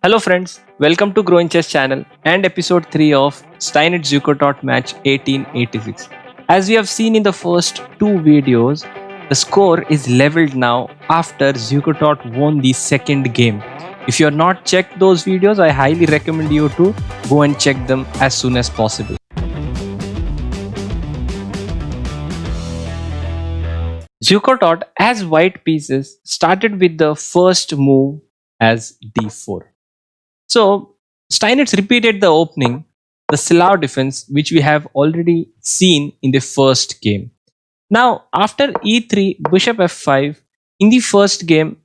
Hello friends, welcome to Growing Chess channel and episode 3 of Steinitz Zukertort match 1886. As we have seen in the first two videos, the score is leveled now after Zukertort won the second game. If you have not checked those videos, I highly recommend you to go and check them as soon as possible. Zukertort as white pieces started with the first move as d4. So Steinitz repeated the opening, the Silao defense, which we have already seen in the first game. Now, after e3, bishop f5, in the first game,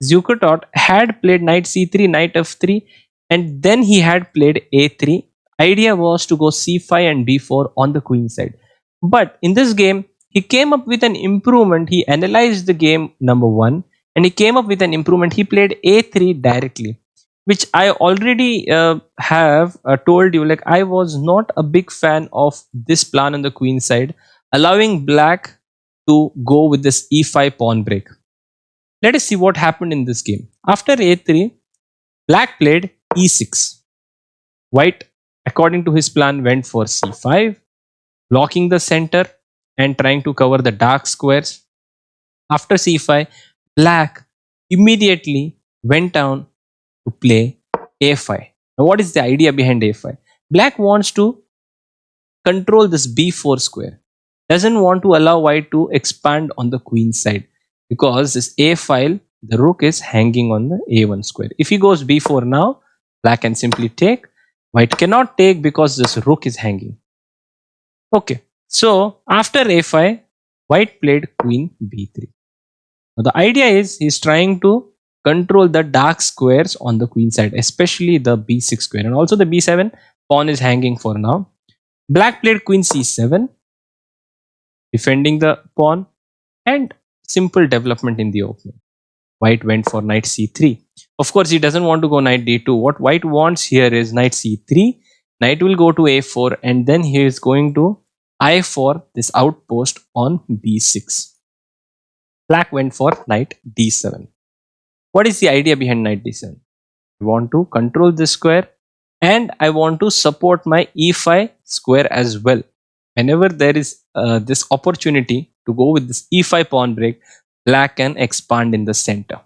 Zukertort had played knight c3, knight f3, and then he had played a3. Idea was to go c5 and b4 on the queen side. But in this game, he came up with an improvement. He analyzed the game number one and he came up with an improvement. He played a3 directly, which I already have told you. Like, I was not a big fan of this plan on the queen side, allowing black to go with this e5 pawn break. Let us see what happened in this game. After a3, black played e6. White, according to his plan, went for c5, blocking the center and trying to cover the dark squares. After c5, black immediately went down to play a5. Now, what is the idea behind a5? Black wants to control this b4 square. Doesn't want to allow white to expand on the queen side, because this a file, the rook is hanging on the a1 square. If he goes b4 now, black can simply take. White cannot take because this rook is hanging. Okay, so after a5, white played queen b3. Now the idea is he's trying to control the dark squares on the queen side, especially the b6 square, and also the b7 pawn is hanging for now. Black played queen c7, defending the pawn, and simple development in the opening. White went for knight c3. Of course, he doesn't want to go knight d2. What white wants here is knight c3. Knight will go to a4, and then he is going to I4 this outpost on b6. Black went for knight d7. What is the idea behind knight d7? I want to control this square and I want to support my e5 square as well. Whenever there is this opportunity to go with this e5 pawn break, black can expand in the center.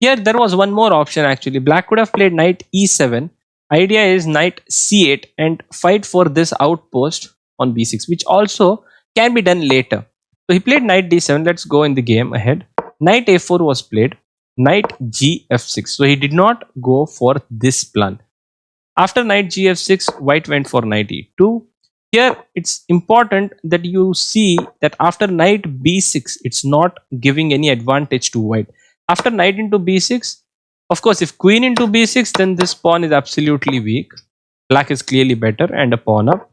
Here there was one more option actually. Black could have played knight e7. Idea is knight c8 and fight for this outpost on b6, which also can be done later. So he played knight d7. Let's go in the game ahead. Knight a4 was played. Knight gf6. So he did not go for this plan. After knight gf6, white went for knight e2. Here it's important that you see that after knight b6, it's not giving any advantage to white. After knight into b6, of course, if queen into b6, then this pawn is absolutely weak. Black is clearly better and a pawn up.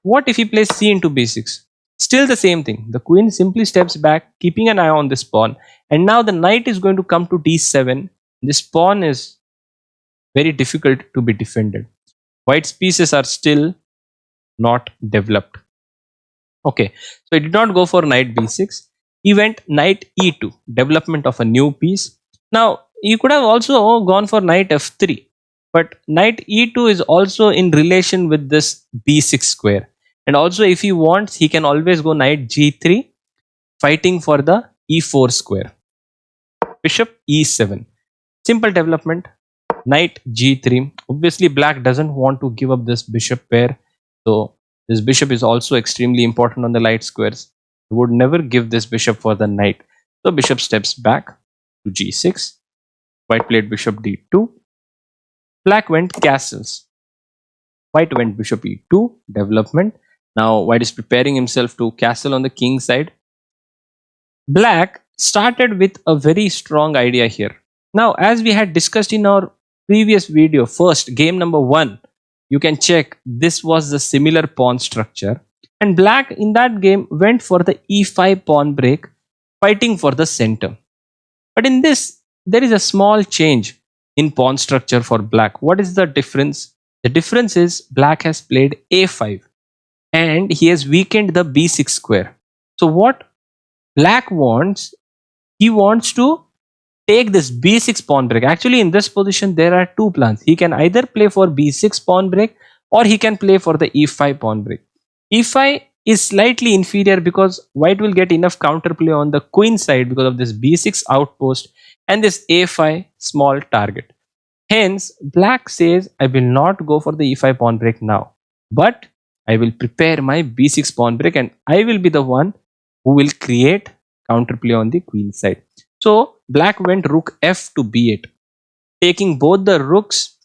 What if he plays c into b6? Still the same thing. The queen simply steps back, keeping an eye on this pawn. And now the knight is going to come to d7. This pawn is very difficult to be defended. White's pieces are still not developed. Okay, so he did not go for knight b6. He went knight e2, development of a new piece. Now, he could have also gone for knight f3. But knight e2 is also in relation with this b6 square. And also if he wants, he can always go knight g3, fighting for the e4 square. Bishop e7. Simple development. Knight g3. Obviously, black doesn't want to give up this bishop pair. So this bishop is also extremely important on the light squares. He would never give this bishop for the knight. So bishop steps back to g6. White played bishop d2. Black went castles. White went bishop e2, development. Now white is preparing himself to castle on the king side. Black started with a very strong idea here. Now, as we had discussed in our previous video, first game number 1, you can check this was the similar pawn structure. And black in that game went for the e5 pawn break, fighting for the center. But in this, there is a small change in pawn structure for black. What is the difference? The difference is black has played a5 and he has weakened the b6 square. So what black wants, he wants to take this b6 pawn break. Actually, in this position, there are two plans. He can either play for b6 pawn break or he can play for the e5 pawn break. e5 is slightly inferior because white will get enough counterplay on the queen side because of this b6 outpost and this a5 small target. Hence, black says, I will not go for the e5 pawn break now, but I will prepare my b6 pawn break and I will be the one who will create counterplay on the queen side. So, black went rook f to b8, taking both the rooks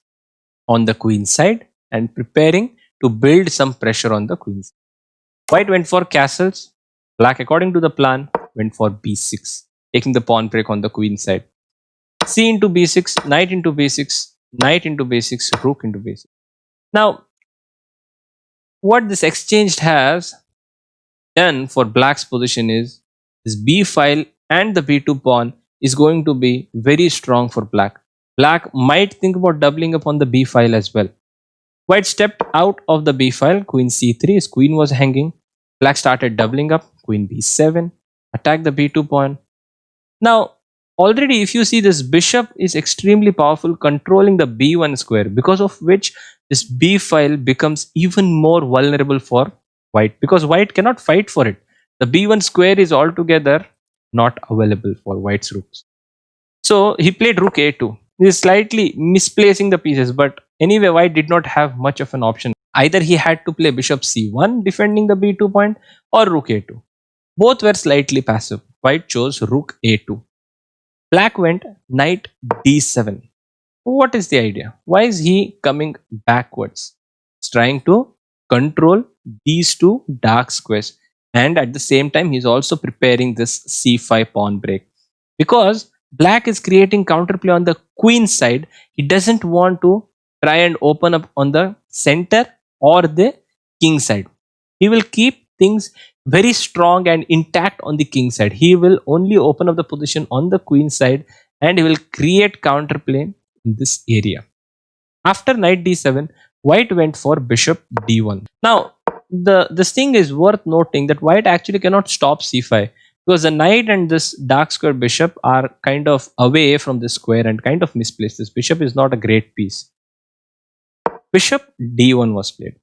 on the queen side and preparing to build some pressure on the queen side. White went for castles. Black, according to the plan, went for b6, taking the pawn break on the queen side. C into b6, knight into b6, knight into b6, rook into b6. Now, what this exchange has done for black's position is this b file and the b2 pawn is going to be very strong for black. Black might think about doubling up on the b file as well. White stepped out of the b file, queen c3, his queen was hanging. Black started doubling up, queen b7, attack the b2 pawn. Now, already if you see, this bishop is extremely powerful, controlling the b1 square, because of which this b file becomes even more vulnerable for white, because white cannot fight for it. The b1 square is altogether not available for white's rooks. So he played rook a2. He is slightly misplacing the pieces, but anyway, white did not have much of an option. Either he had to play bishop c1 defending the b2 point or rook a2. Both were slightly passive. White chose rook a2. Black went knight d7. What is the idea? Why is he coming backwards? He's trying to control these two dark squares, and at the same time he's also preparing this c5 pawn break, because black is creating counterplay on the queen side. He doesn't want to try and open up on the center or the king side. He will keep things very strong and intact on the king side. He will only open up the position on the queen side and he will create counterplay in this area. After knight d7, white went for bishop d1. Now, this thing is worth noting that white actually cannot stop c5, because the knight and this dark square bishop are kind of away from the square and kind of misplaced. This bishop is not a great piece. Bishop d1 was played.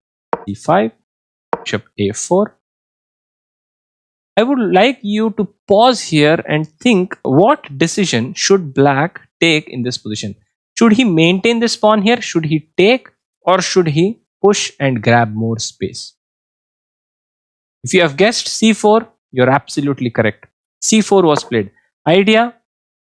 d5, bishop a4. I would like you to pause here and think, what decision should black take in this position? Should he maintain this pawn here? Should he take, or should he push and grab more space? If you have guessed c4, you're absolutely correct. c4 was played. Idea: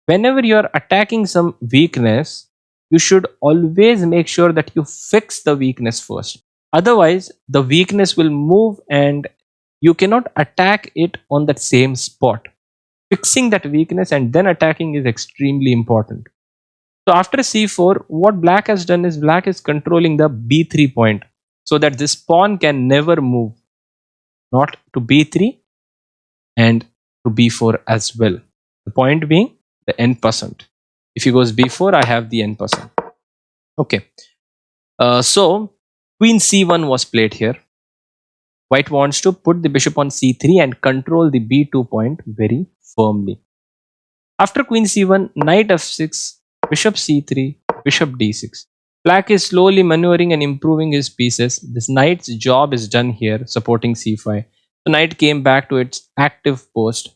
whenever you're attacking some weakness, you should always make sure that you fix the weakness first. Otherwise, the weakness will move and you cannot attack it on that same spot. Fixing that weakness and then attacking is extremely important. So after c4, what black has done is black is controlling the b3 point, so that this pawn can never move, not to b3 and to b4 as well. The point being the n%. If he goes b4, I have the n%. Okay. So queen c1 was played here. White wants to put the bishop on c3 and control the b2 point very firmly. After queen c1, knight f6, bishop c3, bishop d6. Black is slowly maneuvering and improving his pieces. This knight's job is done here, supporting c5. The knight came back to its active post,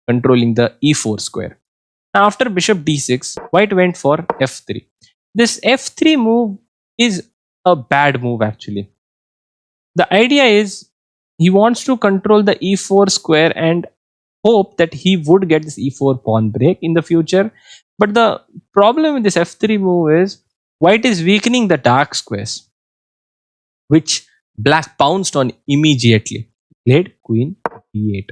controlling the e4 square. Now, after bishop d6, white went for f3. This f3 move is a bad move actually. The idea is he wants to control the e4 square and hope that he would get this e4 pawn break in the future. But the problem with this f3 move is white is weakening the dark squares, which black pounced on immediately. Played queen b8,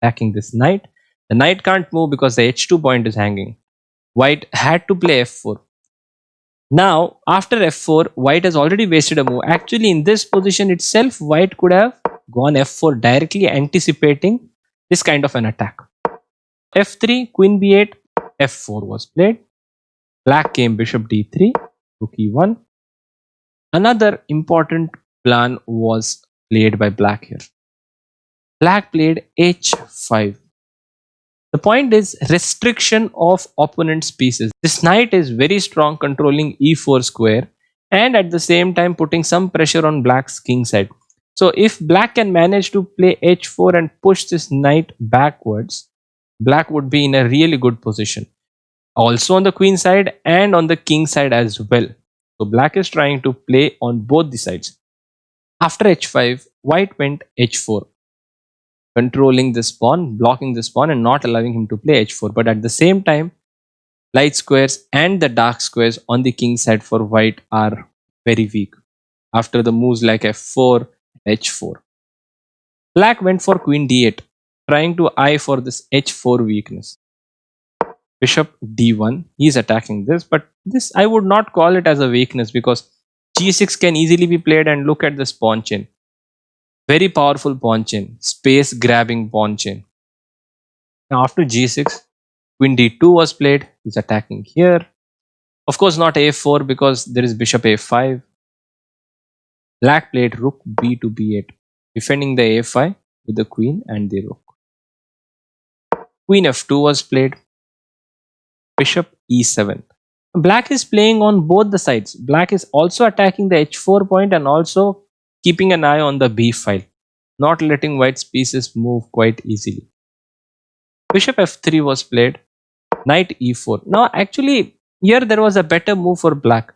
attacking this knight. The knight can't move because the h2 point is hanging. White had to play f4. Now, after f4, white has already wasted a move. Actually, in this position itself, white could have gone f4 directly, anticipating this kind of an attack. f3, queen b8, f4 was played. Black came bishop d3, rook e1. Another important plan was played by black here. Black played h5. The point is restriction of opponent's pieces. This knight is very strong, controlling e4 square and at the same time putting some pressure on black's king side. So if black can manage to play h4 and push this knight backwards, black would be in a really good position. Also on the queen side and on the king side as well. So black is trying to play on both the sides. After h5, white went h4, controlling this pawn, blocking this pawn and not allowing him to play h4. But at the same time, light squares and the dark squares on the king side for white are very weak. After the moves like f4, h4. Black went for queen d8, trying to eye for this h4 weakness. Bishop d1, he is attacking this, but this I would not call it as a weakness because g6 can easily be played and look at this pawn chain. Very powerful pawn chain, space grabbing pawn chain. Now after g6, queen d2 was played, he's attacking here. Of course not a4 because there is bishop a5. Black played rook b to b8, defending the a5 with the queen and the rook. Queen f2 was played, bishop e7. Black is playing on both the sides. Black is also attacking the h4 point and also keeping an eye on the b file, not letting white's pieces move quite easily. Bishop f3 was played, knight e4. Now actually here there was a better move for black.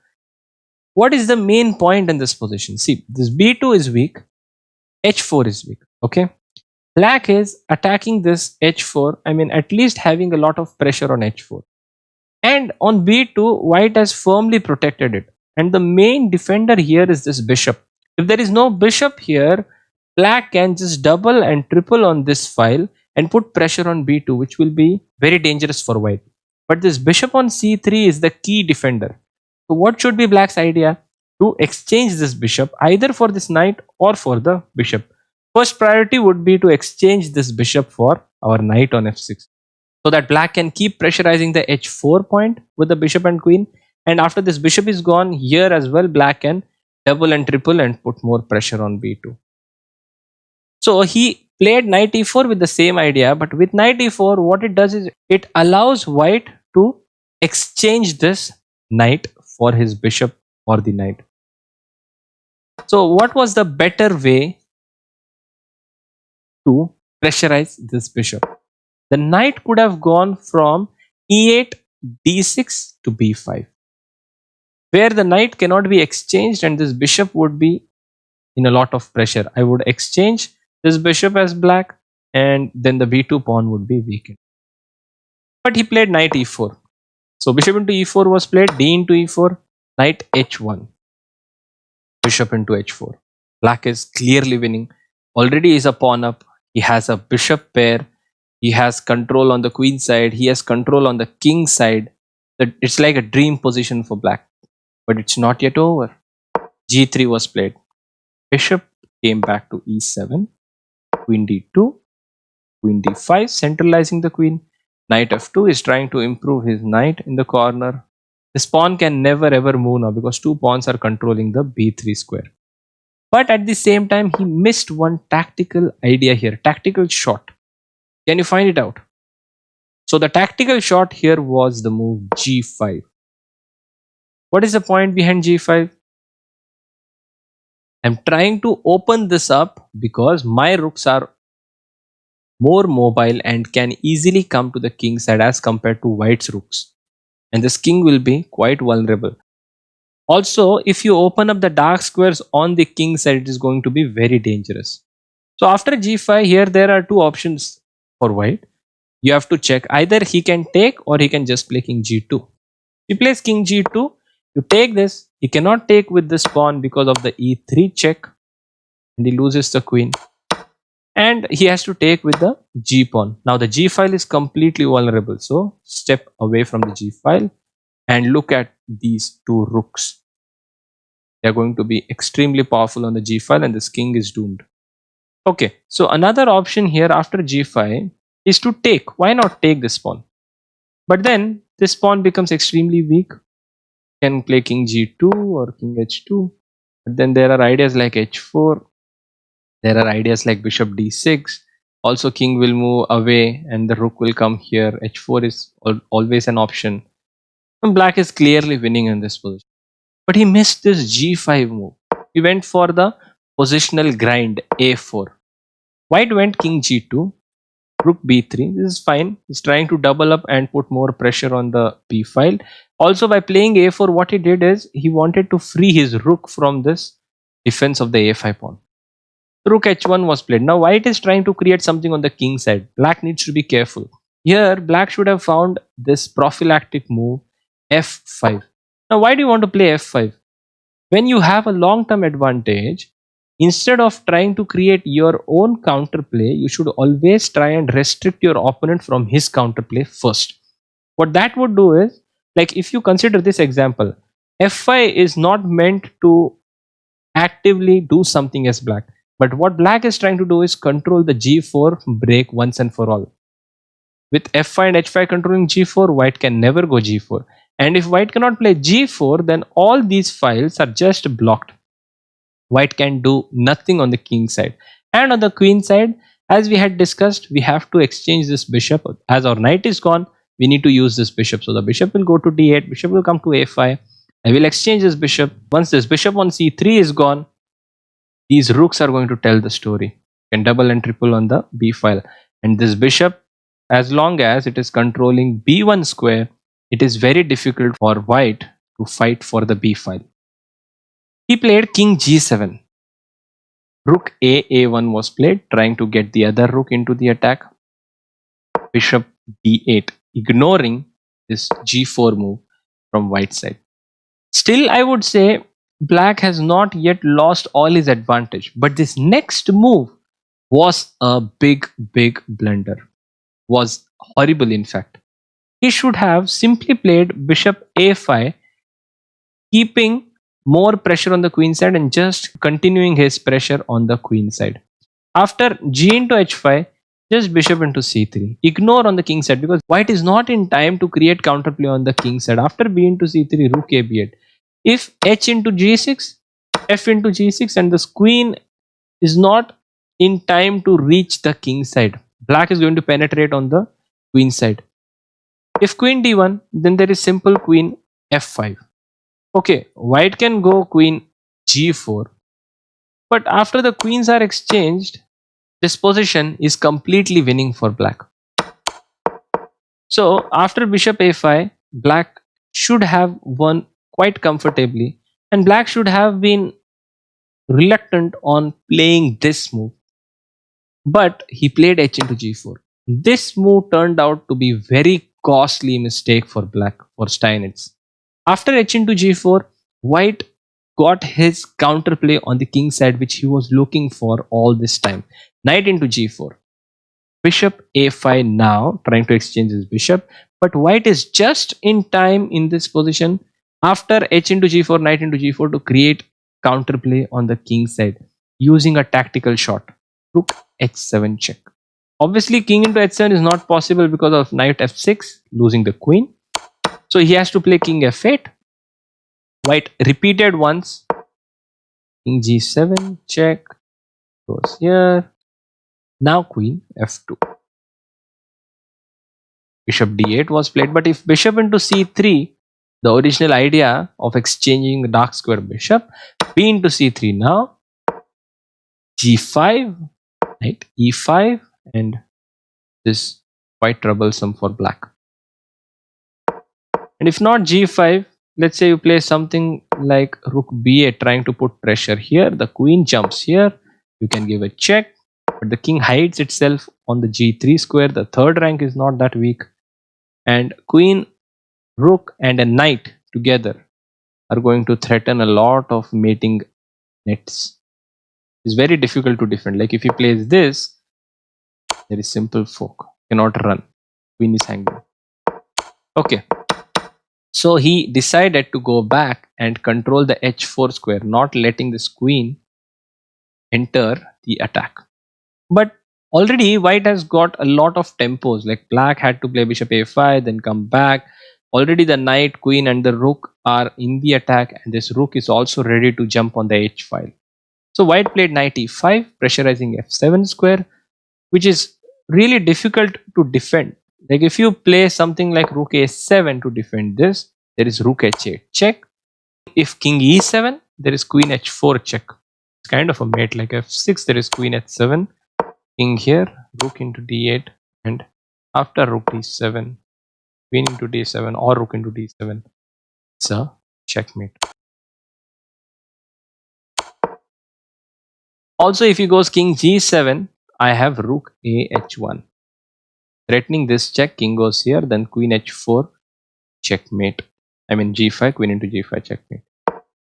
What is the main point in this position? See, this b2 is weak, h4 is weak. Okay, black is attacking this h4, I mean at least having a lot of pressure on h4. And on b2, white has firmly protected it. And the main defender here is this bishop. If there is no bishop here, black can just double and triple on this file and put pressure on b2, which will be very dangerous for white. But this bishop on c3 is the key defender. So what should be black's idea? To exchange this bishop either for this knight or for the bishop. First priority would be to exchange this bishop for our knight on f6. So that black can keep pressurizing the h4 point with the bishop and queen. And after this bishop is gone, here as well, black can double and triple and put more pressure on b2. So he played knight e4 with the same idea, but with knight e4, what it does is it allows white to exchange this knight for his bishop or the knight. So what was the better way to pressurize this bishop? The knight could have gone from e8, d6 to b5, where the knight cannot be exchanged and this bishop would be in a lot of pressure. I would exchange this bishop as black and then the b2 pawn would be weakened. But he played knight e4. So bishop into e4 was played, d into e4, knight h1, bishop into h4. Black is clearly winning. Already is a pawn up. He has a bishop pair. He has control on the queen side. He has control on the king side. It's like a dream position for black. But it's not yet over. g3 was played. Bishop came back to e7. Queen d2. Queen d5, centralizing the queen. Knight f2 is trying to improve his knight in the corner. This pawn can never ever move now because two pawns are controlling the b3 square. But at the same time, he missed one tactical idea here. Tactical shot. Can you find it out? So the tactical shot here was the move g5. What is the point behind g5? I'm trying to open this up because my rooks are more mobile and can easily come to the king side as compared to white's rooks. And this king will be quite vulnerable. Also, if you open up the dark squares on the king side, it is going to be very dangerous. So after g5, here there are two options for white. You have to check either he can take or he can just play king g2. He plays king g2, you take this, he cannot take with this pawn because of the e3 check and he loses the queen. And he has to take with the g pawn. Now the g file is completely vulnerable. So step away from the g file and look at these two rooks. They are going to be extremely powerful on the g file and this king is doomed. Okay, so another option here after g5 is to take. Why not take this pawn? But then this pawn becomes extremely weak. Can play king g2 or king h2. But then there are ideas like h4. There are ideas like bishop d6. Also, king will move away and the rook will come here. H4 is always an option. And black is clearly winning in this position. But he missed this g5 move. He went for the positional grind a4. White went king g2, rook b3. This is fine. He's trying to double up and put more pressure on the b file. Also, by playing a4, what he did is he wanted to free his rook from this defense of the a5 pawn. Rook h1 was played. Now white is trying to create something on the king side. Black needs to be careful. Here, black should have found this prophylactic move f5. Now, why do you want to play f5? When you have a long-term advantage, instead of trying to create your own counterplay, you should always try and restrict your opponent from his counterplay first. What that would do is, like if you consider this example, f5 is not meant to actively do something as black. But what black is trying to do is control the g4 break once and for all. With f5 and h5 controlling g4, white can never go g4. And if white cannot play g4, then all these files are just blocked. White can do nothing on the king side. And on the queen side, as we had discussed, we have to exchange this bishop. As our knight is gone, we need to use this bishop. So the bishop will go to d8, bishop will come to a5. I will exchange this bishop. Once this bishop on c3 is gone, these rooks are going to tell the story. You can double and triple on the b file. And this bishop, as long as it is controlling b1 square, it is very difficult for white to fight for the b file. He played king g7. Rook a1 was played, trying to get the other rook into the attack. Bishop d8, ignoring this g4 move from white side. Still, I would say black has not yet lost all his advantage, but this next move was a big blunder. Was horrible, in fact. He should have simply played bishop a5, keeping more pressure on the queen side and just continuing his pressure on the queen side. After g into h5, just bishop into c3. Ignore on the king side because white is not in time to create counterplay on the king side. After b into c3, rook a b8. If h into g6, f into g6, and this queen is not in time to reach the king side, black is going to penetrate on the queen side. If queen d1, then there is simple queen f5. Okay, white can go queen g4, but after the queens are exchanged, this position is completely winning for black. So after bishop a5, black should have won quite comfortably, and black should have been reluctant on playing this move. But he played h into g4. This move turned out to be very costly mistake for black, for Steinitz. After h into g4, white got his counterplay on the king side, which he was looking for all this time. Knight into g4. Bishop a5 now, trying to exchange his bishop. But white is just in time in this position after h into g4, knight into g4 to create counterplay on the king side using a tactical shot. Rook h7 check. Obviously, king into h7 is not possible because of knight f6, losing the queen. So he has to play king f8. White repeated once. King g7 check. Goes here. Now queen f2. Bishop d8 was played, but if bishop into c3, the original idea of exchanging the dark square bishop, b into c3 now, g5, knight e5, and this is quite troublesome for black. And if not g5, let's say you play something like rook b8, trying to put pressure here. The queen jumps here. You can give a check, but the king hides itself on the g3 square. The third rank is not that weak. And queen, rook, and a knight together are going to threaten a lot of mating nets. It's very difficult to defend. Like if he plays this, there is simple fork. Cannot run. Queen is hanging. Okay. So he decided to go back and control the h4 square, not letting this queen enter the attack. But already white has got a lot of tempos. Like black had to play bishop a5, then come back. Already the knight, queen, and the rook are in the attack, and this rook is also ready to jump on the h file. So white played knight e5, pressurizing f7 square, which is really difficult to defend. Like if you play something like rook a7 to defend this, there is rook h8 check. If king e7, there is queen h4 check. It's kind of a mate. Like f6, there is queen h7, king here, rook into d8, and after rook d7, queen into d7 or rook into d7, it's a checkmate. Also, if he goes king g7, I have rook a h1. Threatening this check, king goes here, then queen h4, checkmate. I mean g5, queen into g5, checkmate.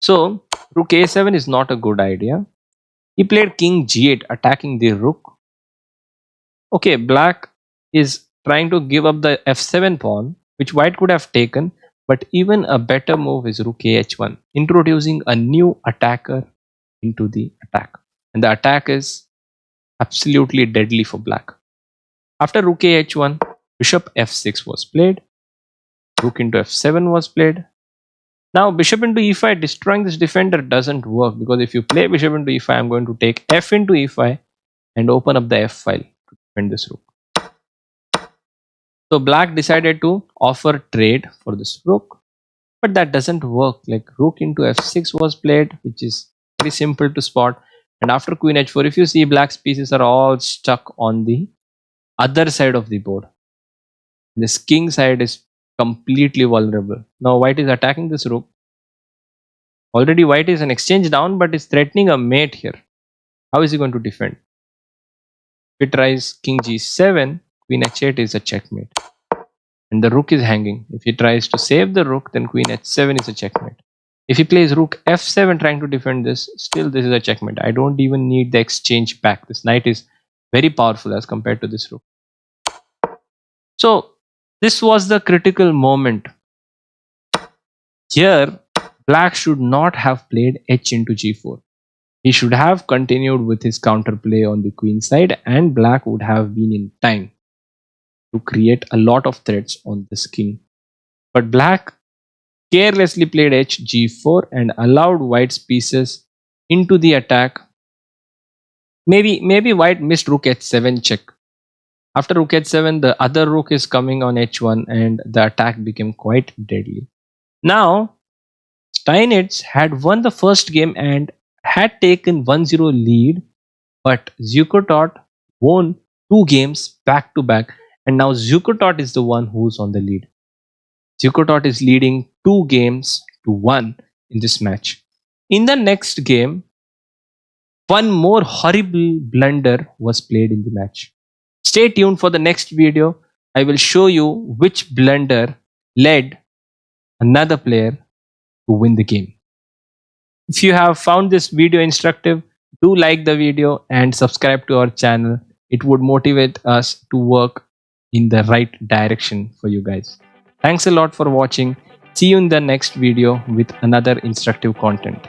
So, rook a7 is not a good idea. He played king g8, attacking the rook. Okay, black is trying to give up the f7 pawn, which white could have taken, but even a better move is rook ah1, introducing a new attacker into the attack. And the attack is absolutely deadly for black. After rook ah1, bishop f6 was played, rook into f7 was played. Now bishop into e5, destroying this defender doesn't work, because if you play bishop into e5, I'm going to take f into e5 and open up the f file to defend this rook. So black decided to offer trade for this rook, but that doesn't work. Like rook into f6 was played, which is very simple to spot. And after queen h4, if you see, black's pieces are all stuck on the other side of the board. This king side is completely vulnerable. Now white is attacking this rook. Already white is an exchange down, but is threatening a mate here. How is he going to defend? If it tries king g7, queen h8 is a checkmate. And the rook is hanging. If he tries to save the rook, then queen h7 is a checkmate. If he plays rook f7 trying to defend this, still this is a checkmate. I don't even need the exchange back. This knight is very powerful as compared to this rook. So this was the critical moment. Here, black should not have played h into g4. He should have continued with his counterplay on the queen side, and black would have been in time to create a lot of threats on this king. But black carelessly played h g4 and allowed white's pieces into the attack. Maybe white missed rook h7 check. After rook h7, the other rook is coming on h1 and the attack became quite deadly. Now, Steinitz had won the first game and had taken 1-0 lead, but Zukertort won 2 games back to back, and now Zukertort is the one who's on the lead. Zukertort is leading 2 games to 1 in this match. In the next game, one more horrible blunder was played in the match. Stay tuned for the next video. I will show you which blunder led another player to win the game. If you have found this video instructive, do like the video and subscribe to our channel. It would motivate us to work in the right direction for you guys. Thanks a lot for watching. See you in the next video with another instructive content.